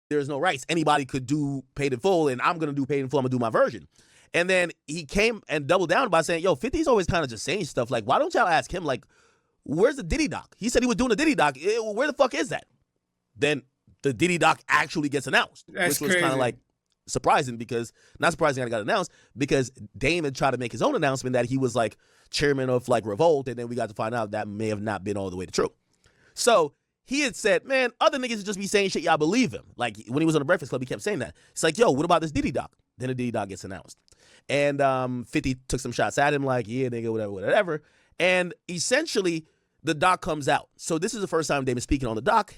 there's no rights. Anybody could do Paid in Full, and I'm going to do Paid in Full. I'm going to do my version. And then he came and doubled down by saying, yo, 50's always kind of just saying stuff. Like, why don't y'all ask him, like, where's the Diddy doc? He said he was doing a Diddy doc. Where the fuck is that? Then the Diddy doc actually gets announced, which was kind of like surprising because, not surprising that it got announced, because Dame had tried to make his own announcement that he was like chairman of like Revolt, and then we got to find out that may have not been all the way true. So he had said, man, other niggas just be saying shit, y'all believe him. Like when he was on the Breakfast Club, he kept saying that. It's like, yo, what about this Diddy doc? Then the Diddy doc gets announced. And 50 took some shots at him like, yeah, nigga, whatever. And essentially, the doc comes out. So this is the first time Dame is speaking on the doc.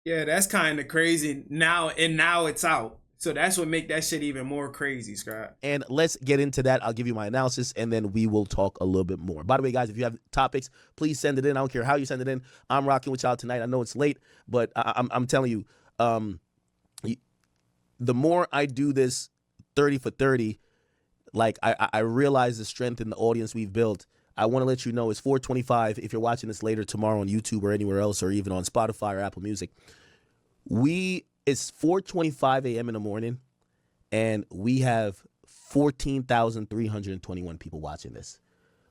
Yeah, that's kind of crazy. Now it's out. So that's what make that shit even more crazy, Scott. And let's get into that. I'll give you my analysis, and then we will talk a little bit more. By the way, guys, if you have topics, please send it in. I don't care how you send it in. I'm rocking with y'all tonight. I know it's late, but I'm telling you, the more I do this 30 for 30, like I realize the strength in the audience we've built. I want to let you know it's 4:25. If you're watching this later tomorrow on YouTube or anywhere else, or even on Spotify or Apple Music, it's 4:25 a.m. in the morning, and we have 14,321 people watching this.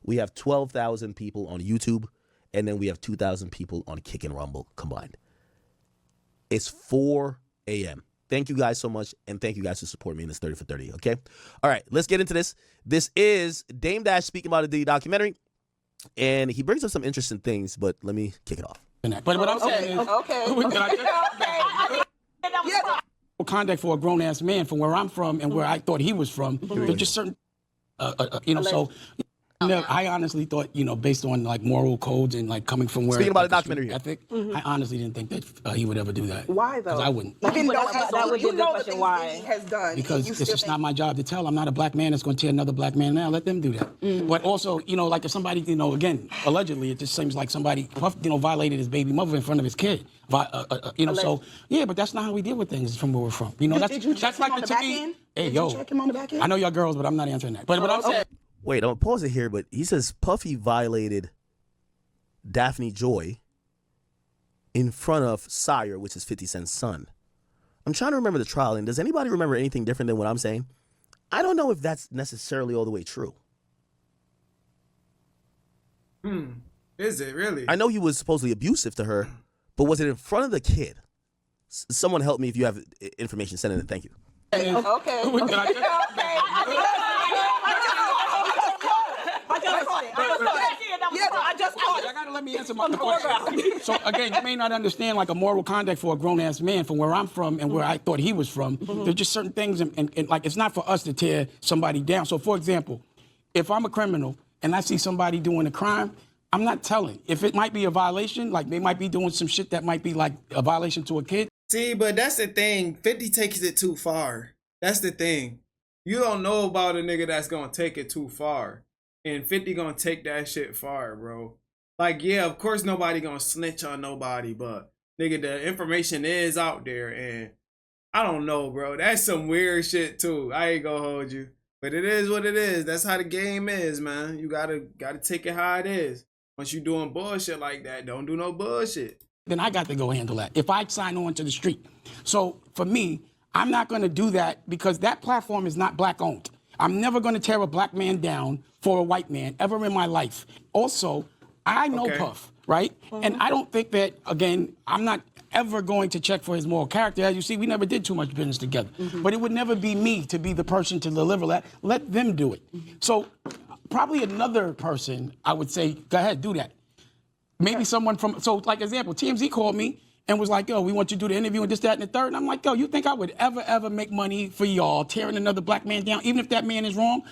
We have 12,000 people on YouTube, and then we have 2,000 people on Kick and Rumble combined. It's 4 a.m. Thank you guys so much, and thank you guys for supporting me in this 30 for 30, okay? All right, let's get into this. This is Dame Dash speaking about a Diddy documentary, and he brings up some interesting things, but let me kick it off. But what I'm saying is... Conduct for a grown-ass man from where I'm from and where I thought he was from. There's just certain, so... I honestly thought, based on like moral codes and like coming from where speaking about a documentary here. Ethic, I honestly didn't think that he would ever do that. Why though? Because I wouldn't. Even though that would be the question why he has done. Because it's just not my job to tell. I'm not a black man that's going to tear another black man down. Let them do that. But also, like if somebody, again, allegedly, it just seems like somebody, violated his baby mother in front of his kid. So yeah, but that's not how we deal with things from where we're from. Did you check him on the back end? Hey, Did you check him on the back end? I know y'all girls, but I'm not answering that. But I'm saying. Wait, I'm going to pause it here, but he says Puffy violated Daphne Joy in front of Sire, which is 50 Cent's son. I'm trying to remember the trial, and does anybody remember anything different than what I'm saying? I don't know if that's necessarily all the way true. Is it really? I know he was supposedly abusive to her, but was it in front of the kid? Someone help me if you have information, send it in. Thank you. Okay. I gotta let me answer my question. So again, you may not understand like a moral conduct for a grown-ass man from where I'm from and where I thought he was from. There's just certain things, and like it's not for us to tear somebody down. So for example, if I'm a criminal and I see somebody doing a crime, I'm not telling. If it might be a violation, like they might be doing some shit that might be like a violation to a kid. See, but that's the thing. 50 takes it too far. That's the thing. You don't know about a nigga that's gonna take it too far. And 50 gonna take that shit far, bro. Like, yeah, of course nobody gonna snitch on nobody, but nigga, the information is out there, and I don't know, bro. That's some weird shit too. I ain't gonna hold you. But it is what it is. That's how the game is, man. You gotta take it how it is. Once you doing bullshit like that, don't do no bullshit. Then I got to go handle that. If I sign on to the street. So for me, I'm not gonna do that because that platform is not black owned. I'm never gonna tear a black man down for a white man ever in my life. Also, I know Puff, right? And I don't think that, again, I'm not ever going to check for his moral character. As you see, we never did too much business together. But it would never be me to be the person to deliver that. Let them do it. So probably another person, I would say, go ahead, do that. Maybe someone from, so like example, TMZ called me and was like, yo, we want you to do the interview and this, that, and the third. And I'm like, yo, you think I would ever make money for y'all tearing another black man down, even if that man is wrong?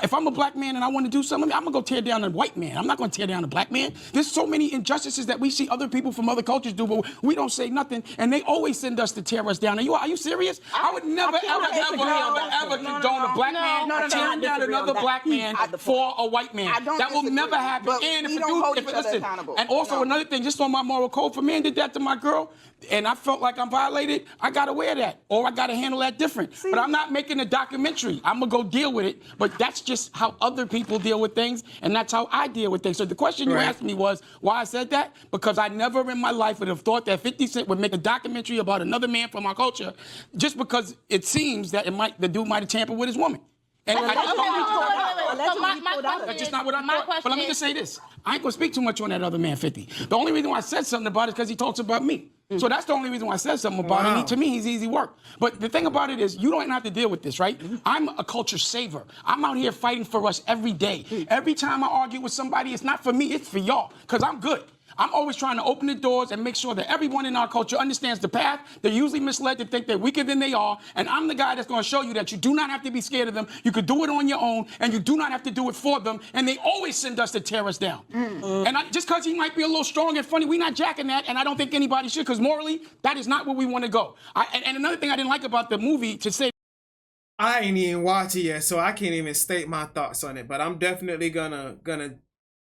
If I'm a black man and I want to do something, I'm going to go tear down a white man. I'm not going to tear down a black man. There's so many injustices that we see other people from other cultures do, but we don't say nothing, and they always send us to tear us down. Are you serious? I would never, ever condone a black man tearing down another black man for a white man. That will never happen. And if listen, and also another thing, just on my moral code, if a man did that to my girl, and I felt like I'm violated, I gotta wear that, or I gotta handle that different. But I'm not making a documentary. I'm gonna go deal with it. But that's just how other people deal with things, and that's how I deal with things. So the question you asked me was why I said that? Because I never in my life would have thought that 50 Cent would make a documentary about another man from our culture just because it seems that the dude might have tampered with his woman. And I just don't that's just not what I thought. But let me just say this. I ain't gonna speak too much on that other man, 50. The only reason why I said something about it is because he talks about me. So that's the only reason why I said something about it. And to me, he's easy work. But the thing about it is, you don't have to deal with this, right? I'm a culture saver. I'm out here fighting for us every day. Every time I argue with somebody, it's not for me, it's for y'all, because I'm good. I'm always trying to open the doors and make sure that everyone in our culture understands the path. They're usually misled to think they're weaker than they are. And I'm the guy that's going to show you that you do not have to be scared of them. You could do it on your own, and you do not have to do it for them. And they always send us to tear us down. And just because he might be a little strong and funny, we're not jacking that. And I don't think anybody should, because morally, that is not where we want to go. And another thing I didn't like about the movie, to say, I ain't even watch it yet, so I can't even state my thoughts on it. But I'm definitely gonna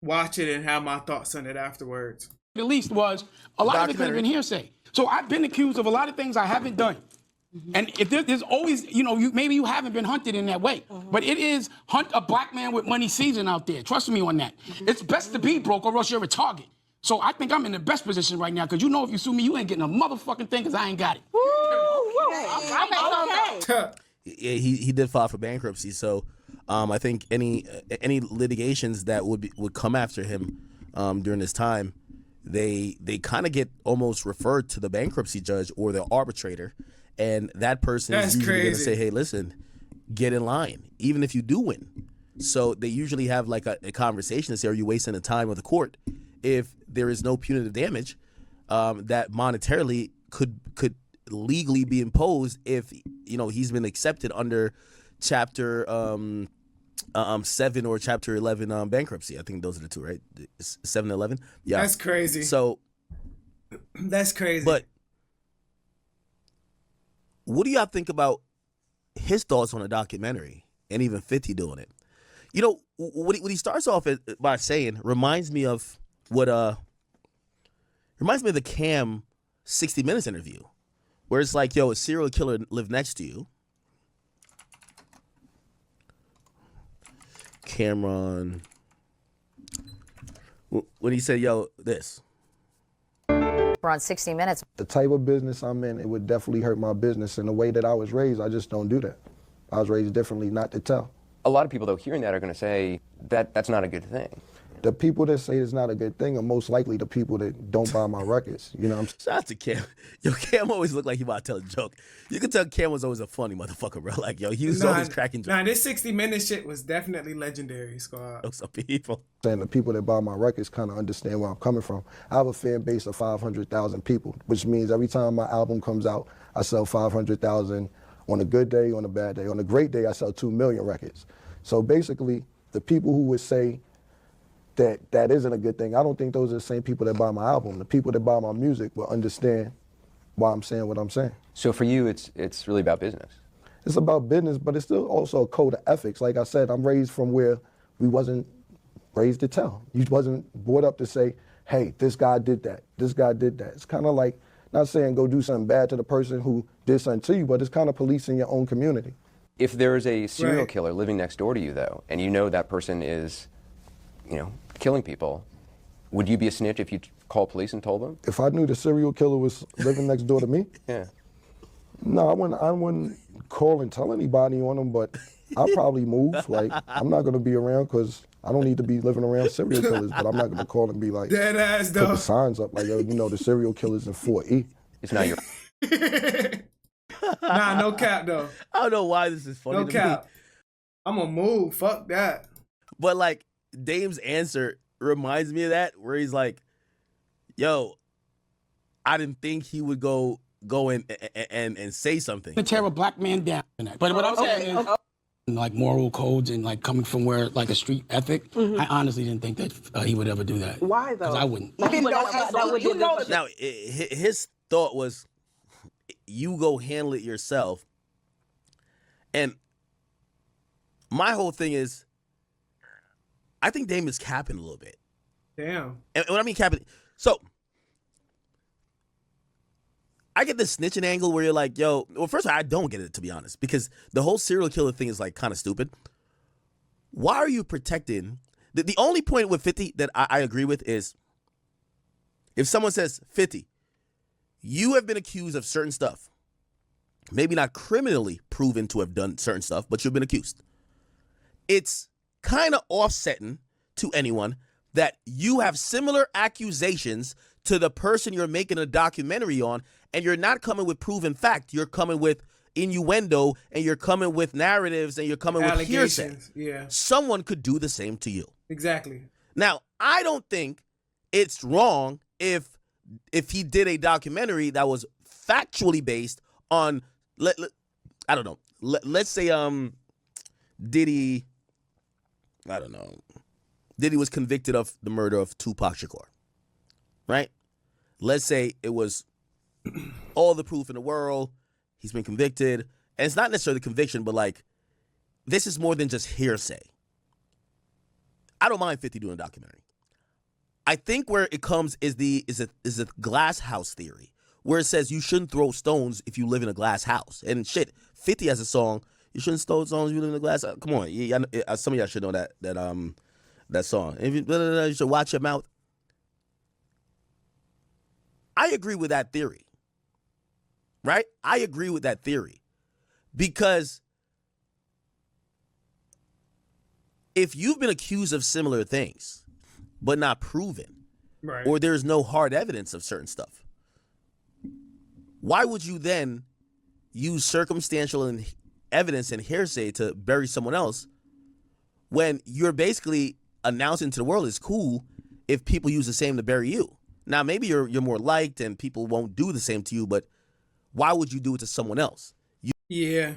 watch it and have my thoughts on it afterwards. at least was a lot of it could have been hearsay. So I've been accused of a lot of things I haven't done. And if there's always, maybe you haven't been hunted in that way. But it is hunt a black man with money season out there. Trust me on that. It's best to be broke or else you're a target. So I think I'm in the best position right now because if you sue me, you ain't getting a motherfucking thing because I ain't got it. Okay. Yeah, he did file for bankruptcy, so I think any litigations that would come after him during this time, they kind of get almost referred to the bankruptcy judge or the arbitrator, and that person is usually going to say, "Hey, listen, get in line, even if you do win." So they usually have like a conversation to say, "Are you wasting the time of the court?" If there is no punitive damage that monetarily could legally be imposed if he's been accepted under chapter 7 or chapter 11 bankruptcy. I think those are the two, right? 7 and 11. Yeah, that's crazy. So that's crazy. But what do y'all think about his thoughts on the documentary and even 50 doing it? What he starts off by saying reminds me of the Cam 60 Minutes interview, where it's like, a serial killer lived next to you. Cameron, when he said, this. We're on 60 Minutes. The type of business I'm in, it would definitely hurt my business. And the way that I was raised, I just don't do that. I was raised differently, not to tell. A lot of people, though, hearing that are going to say that that's not a good thing. The people that say it's not a good thing are most likely the people that don't buy my records. Shout out to Cam. Cam always looked like he about to tell a joke. You can tell Cam was always a funny motherfucker, bro. Like, he was always cracking jokes. This 60 Minutes shit was definitely legendary, Squad. Some people. And the people that buy my records kind of understand where I'm coming from. I have a fan base of 500,000 people, which means every time my album comes out, I sell 500,000 on a good day, on a bad day. On a great day, I sell 2 million records. So basically, the people who would say that isn't a good thing, I don't think those are the same people that buy my album. The people that buy my music will understand why I'm saying what I'm saying. So for you, it's really about business. It's about business, but it's still also a code of ethics. Like I said, I'm raised from where we wasn't raised to tell. You wasn't brought up to say, hey, this guy did that, this guy did that. It's kind of like, not saying go do something bad to the person who did something to you, but it's kind of policing your own community. If there is a serial killer living next door to you, though, and you know that person is, killing people, would you be a snitch if you called police and told them? If I knew the serial killer was living next door to me? Yeah. No, I wouldn't call and tell anybody on them, but I'll probably move. Like, I'm not going to be around because I don't need to be living around serial killers, but I'm not going to call and be like, dead ass, though. Put the signs up like, the serial killer's in 4E. It's not your... Nah, no cap, though. I don't know why this is funny to me. I'm going to move. Fuck that. But, like, Dame's answer reminds me of that, where he's like, I didn't think he would go and say something. To tear a black man down. But what I'm saying is, like moral codes and like coming from where like a street ethic, I honestly didn't think that he would ever do that. Why though? Because I wouldn't. Now, his thought was, you go handle it yourself. And my whole thing is, I think Dame is capping a little bit. Damn. And when I mean capping, so I get the snitching angle where you're like, well, first of all, I don't get it, to be honest, because the whole serial killer thing is like kind of stupid. why are you protecting? The only point with 50 that I agree with is if someone says, 50, you have been accused of certain stuff, maybe not criminally proven to have done certain stuff, but you've been accused. It's kind of offsetting to anyone that you have similar accusations to the person you're making a documentary on, and you're not coming with proven fact. You're coming with innuendo, and you're coming with narratives, and you're coming with hearsay. Yeah. Someone could do the same to you. Exactly. Now, I don't think it's wrong if he did a documentary that was factually based on, I don't know, let's say Diddy, I don't know, Diddy was convicted of the murder of Tupac Shakur, right? Let's say it was all the proof in the world, he's been convicted, and it's not necessarily conviction, but like, this is more than just hearsay. I don't mind 50 doing a documentary. I think where it comes is a glass house theory, where it says you shouldn't throw stones if you live in a glass house. And shit, 50 has a song, you shouldn't throw stones if you live in a glass house. Come on, some of y'all should know that song. If you should watch your mouth. I agree with that theory, right? I agree with that theory because if you've been accused of similar things but not proven, right, or there's no hard evidence of certain stuff, why would you then use circumstantial evidence and hearsay to bury someone else when you're basically announcing to the world it's cool if people use the same to bury you? Now, maybe you're more liked and people won't do the same to you, but why would you do it to someone else? Yeah.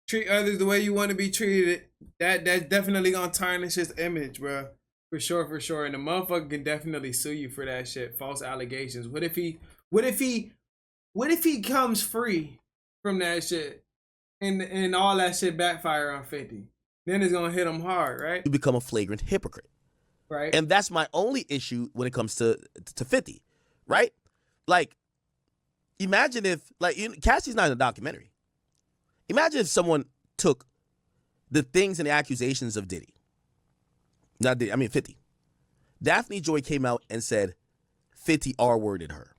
Treat others the way you want to be treated. That's definitely gonna tarnish his image, bro. For sure. And the motherfucker can definitely sue you for that shit. False allegations. What if he comes free from that shit and all that shit backfire on 50? Then it's gonna hit him hard, right? You become a flagrant hypocrite. Right. And that's my only issue when it comes to 50, right? Like, imagine if, like, Cassie's not in a documentary. Imagine if someone took the things and the accusations of Diddy. Not Diddy, I mean 50. Daphne Joy came out and said 50 R-worded her.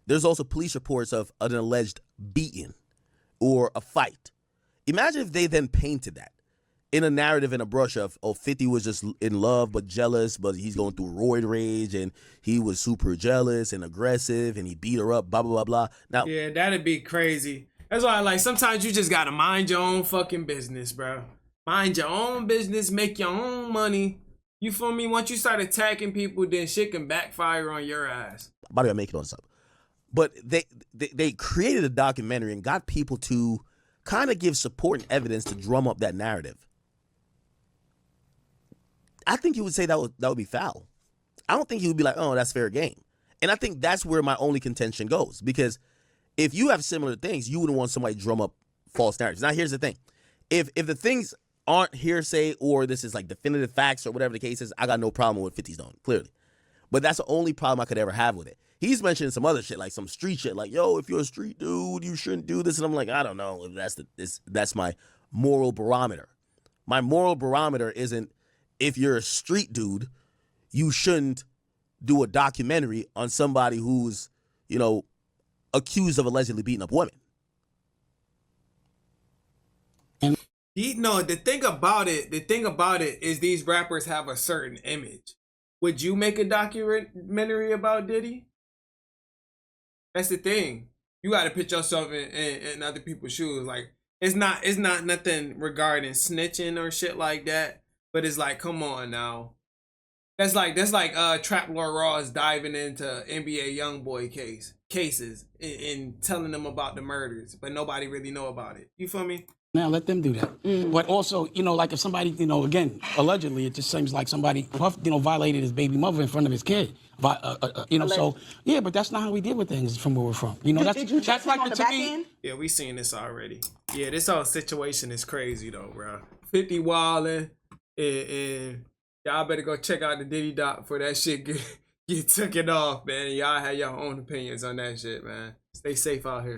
There's also police reports of an alleged beating or a fight. Imagine if they then painted that in a narrative, in a brush of, 50 was just in love but jealous, but he's going through roid rage and he was super jealous and aggressive and he beat her up, blah, blah, blah, blah. Now, yeah, that'd be crazy. That's why, like, sometimes you just gotta mind your own fucking business, bro. Mind your own business, make your own money. You feel me? Once you start attacking people, then shit can backfire on your ass. by the way, I'm making all this up. But they created a documentary and got people to kind of give support and evidence to drum up that narrative. I think he would say that would be foul. I don't think he would be like, oh, that's fair game. And I think that's where my only contention goes. Because if you have similar things, you wouldn't want somebody to drum up false narratives. Now, here's the thing. If the things aren't hearsay or this is like definitive facts or whatever the case is, I got no problem with 50's doing, clearly. But that's the only problem I could ever have with it. He's mentioning some other shit, like some street shit, like, yo, if you're a street dude, you shouldn't do this. And I'm like, I don't know if that's my moral barometer. My moral barometer isn't if you're a street dude, you shouldn't do a documentary on somebody who's, accused of allegedly beating up women. The thing about it is these rappers have a certain image. Would you make a documentary about Diddy? That's the thing. You got to put yourself in other people's shoes. Like, it's not nothing regarding snitching or shit like that. But it's like, come on now. That's like TrapLoreRoss diving into NBA YoungBoy cases and telling them about the murders, but nobody really know about it. You feel me? Now let them do that. But also, like if somebody, again, allegedly, it just seems like somebody, violated his baby mother in front of his kid. So yeah, but that's not how we deal with things from where we're from. That's like the to Yeah, we seen this already. Yeah, this whole situation is crazy though, bro. 50 wildin', and y'all better go check out the Diddy doc for that shit get taken off, man. Y'all have your own opinions on that shit, man. Stay safe out here.